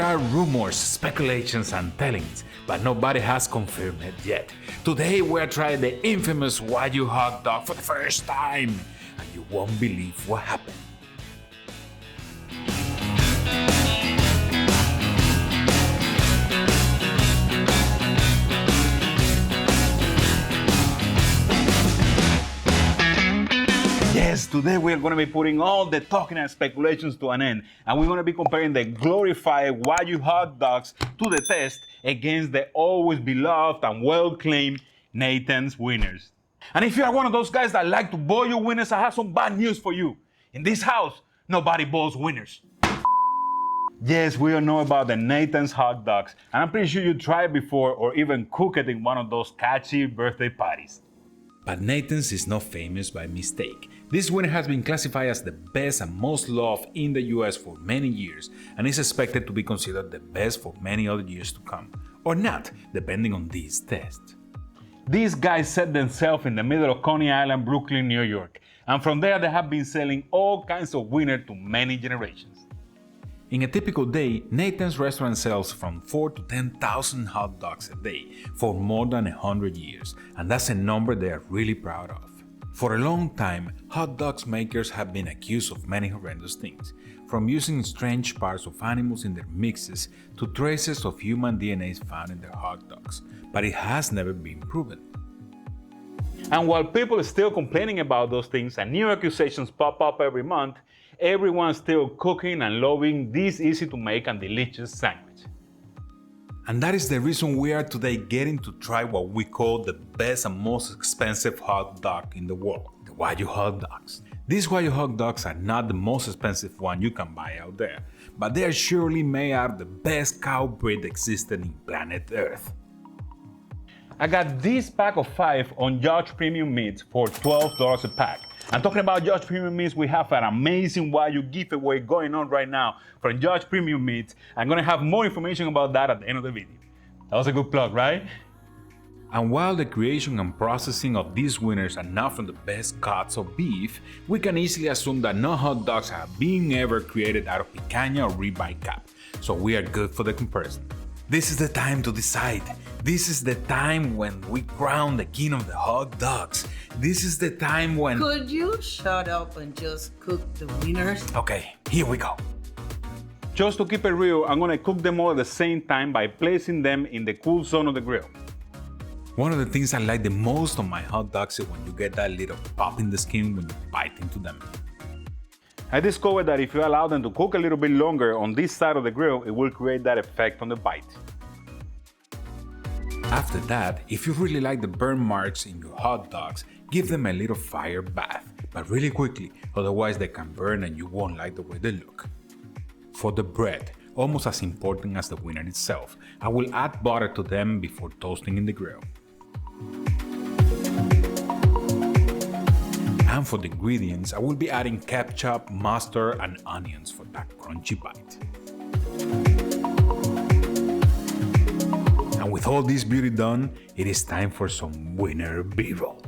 are rumors, speculations, and tellings, but nobody has confirmed it yet. Today we're trying the infamous Wagyu hot dog for the first time, and you won't believe what happened. Yes, today we're going to be putting all the talking and speculations to an end, and we're going to be comparing the glorified Wagyu hot dogs to the test against the always beloved and well-claimed Nathan's winners. And if you are one of those guys that like to boil your winners, I have some bad news for you. In this house, nobody boils winners. Yes, we all know about the Nathan's hot dogs, and I'm pretty sure you tried it before or even cooked it in one of those catchy birthday parties. But Nathan's is not famous by mistake. This winner has been classified as the best and most loved in the US for many years and is expected to be considered the best for many other years to come. Or not, depending on this test. These guys set themselves in the middle of Coney Island, Brooklyn, New York, and from there they have been selling all kinds of winners to many generations. In a typical day, Nathan's restaurant sells from 4,000 to 10,000 hot dogs a day for more than 100 years, and that's a number they are really proud of. For a long time, hot dogs makers have been accused of many horrendous things, from using strange parts of animals in their mixes to traces of human DNA found in their hot dogs, but it has never been proven. And while people are still complaining about those things and new accusations pop up every month, everyone's still cooking and loving this easy to make and delicious sandwich. And that is the reason we are today getting to try what we call the best and most expensive hot dog in the world, the Wagyu hot dogs. These Wagyu hot dogs are not the most expensive one you can buy out there, but they are surely made out of the best cow breed existing in planet Earth. I got this pack of 5 on Judge Premium Meats for $12 a pack. And talking about Judge Premium Meats, we have an amazing Wagyu giveaway going on right now from Judge Premium Meats. I'm going to have more information about that at the end of the video. That was a good plug, right? And while the creation and processing of these winners are not from the best cuts of beef, we can easily assume that no hot dogs have been ever created out of picanha or ribeye cap. So we are good for the comparison. This is the time to decide. This is the time when we crown the king of the hot dogs. This is the time when... Could you shut up and just cook the wieners? Okay, here we go. Just to keep it real, I'm gonna cook them all at the same time by placing them in the cool zone of the grill. One of the things I like the most on my hot dogs is when you get that little pop in the skin when you bite into them. I discovered that if you allow them to cook a little bit longer on this side of the grill, it will create that effect on the bite. After that, if you really like the burn marks in your hot dogs, give them a little fire bath, but really quickly, otherwise they can burn and you won't like the way they look. For the bread, almost as important as the winner itself, I will add butter to them before toasting in the grill. And for the ingredients, I will be adding ketchup, mustard, and onions for that crunchy bite. And with all this beauty done, it is time for some winner B-roll.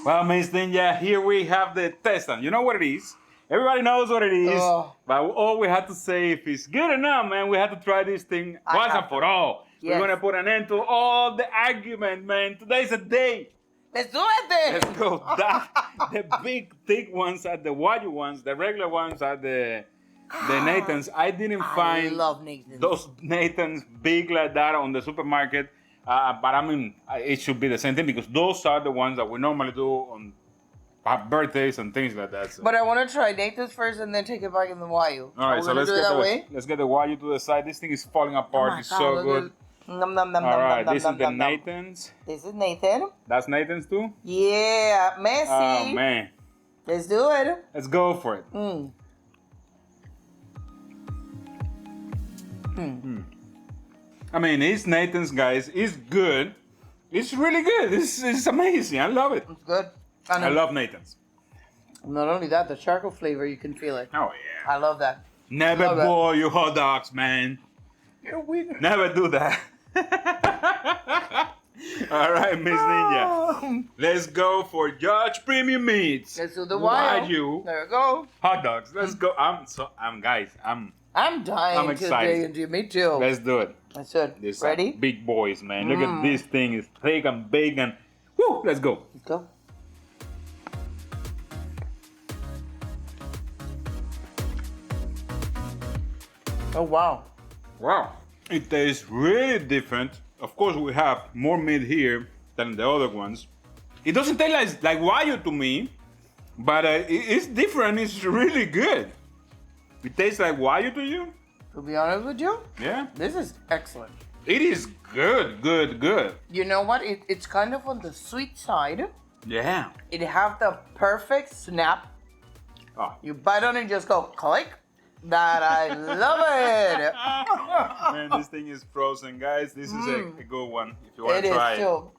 Well, Miss Ninja, here we have the test, and you know what it is. Everybody knows what it is, but all we have to say, if it's good enough, man, we have to try this thing once and for all. Yes. We're going to put an end to all the argument, man. Today's a day. Let's do it then. Let's go. The big, thick ones are the Wagyu ones. The regular ones are the Nathan's. I didn't find love Nathan's. Those Nathan's big like that on the supermarket. But I mean, it should be the same thing because those are the ones that we normally do on birthdays and things like that. So. But I want to try Nathan's first and then take it back in the Wagyu. All right, so let's get the Wagyu to the side. This thing is falling apart. Oh It's so good. Nom, nom, nom, All right, nom, this nom, is the nom, nom. Nathan's. This is Nathan. That's Nathan's too? Yeah, Messi. Oh, man. Let's do it. Let's go for it. I mean, it's Nathan's, guys. It's good. It's really good. It's amazing. I love it. It's good. I love Nathan's. Not only that, the charcoal flavor, you can feel it. Oh, yeah. I love that. Never Love it. boil your hot dogs, man. You're weird. Never do that. All right, Miss Ninja. Let's go for Judge Premium Meats. Let's do the Wagyu. Wagyu There we go. hot dogs. Let's go. I'm dying I'm excited. today. Me too. Let's do it. That's it. These Ready? are big boys, man. Look at this thing. It's thick and big and woo, let's go. Let's go. Oh, wow. Wow. It tastes really different. Of course, we have more meat here than the other ones. It doesn't taste like Wagyu to me, but it's different. It's really good. It tastes like Wagyu to you? To be honest with you, Yeah. this is excellent. It is good, good, good. You know what? It's kind of on the sweet side. Yeah. It have the perfect snap. Oh. You bite on it and just go click. That I love it. Man, this thing is frozen, guys. This is a good one if you want It to is try it. too.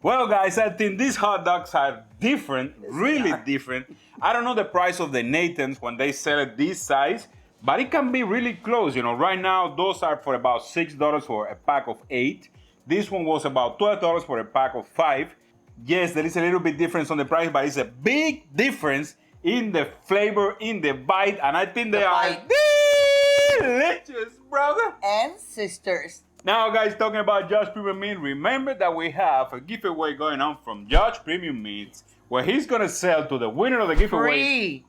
Well, guys, I think these hot dogs are different, really different. I don't know the price of the Nathan's when they sell it this size, but it can be really close. You know, right now, those are for about $6 for a pack of 8. This one was about $12 for a pack of 5. Yes, there is a little bit difference on the price, but it's a big difference in the flavor, in the bite, and I think they are delicious, brother. And sisters. Now, guys, talking about Judge Premium Meat, remember that we have a giveaway going on from Judge Premium Meats, where he's gonna sell to the winner of the giveaway Free.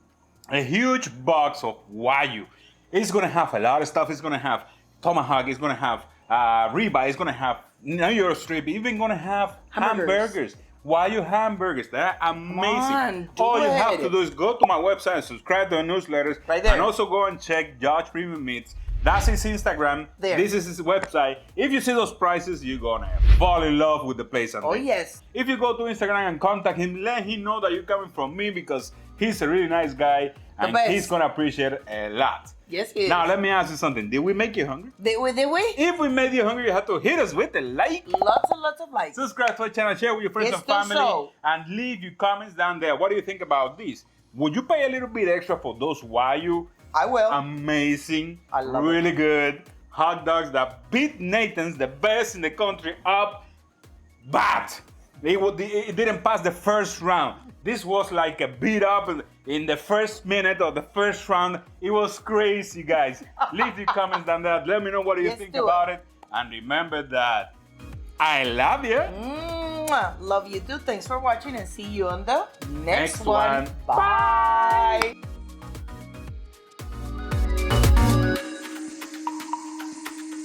a huge box of Wagyu. It's gonna have a lot of stuff. It's gonna have tomahawk. It's gonna have ribeye. It's gonna have New York strip. Even gonna have hamburgers. Wagyu hamburgers. They're amazing. All you have to do is go to my website and subscribe to the newsletters. Right there. And also go and check Judge Premium Meats. That's his Instagram. There. This is his website. If you see those prices, you're gonna fall in love with the place. Oh, yes. If you go to Instagram and contact him, let him know that you're coming from me because he's a really nice guy and best. he's gonna appreciate it a lot. Yes, he is. Now, let me ask you something. Did we make you hungry? Did we? If we made you hungry, you have to hit us with a like. Lots and lots of likes. Subscribe to our channel, share with your friends Yes, and do family, so. and leave your comments down there. What do you think about this? Would you pay a little bit extra for those Wagyu? I will. Amazing, I love really good hot dogs that beat Nathan's, the best in the country, up. But it didn't pass the first round. This was like a beat up in the first minute of the first round. It was crazy, guys. Leave your comments down there. Let me know what you Yes, think do about it. And remember that I love you. Mwah. Love you too. Thanks for watching and see you on the next Next one. one. Bye.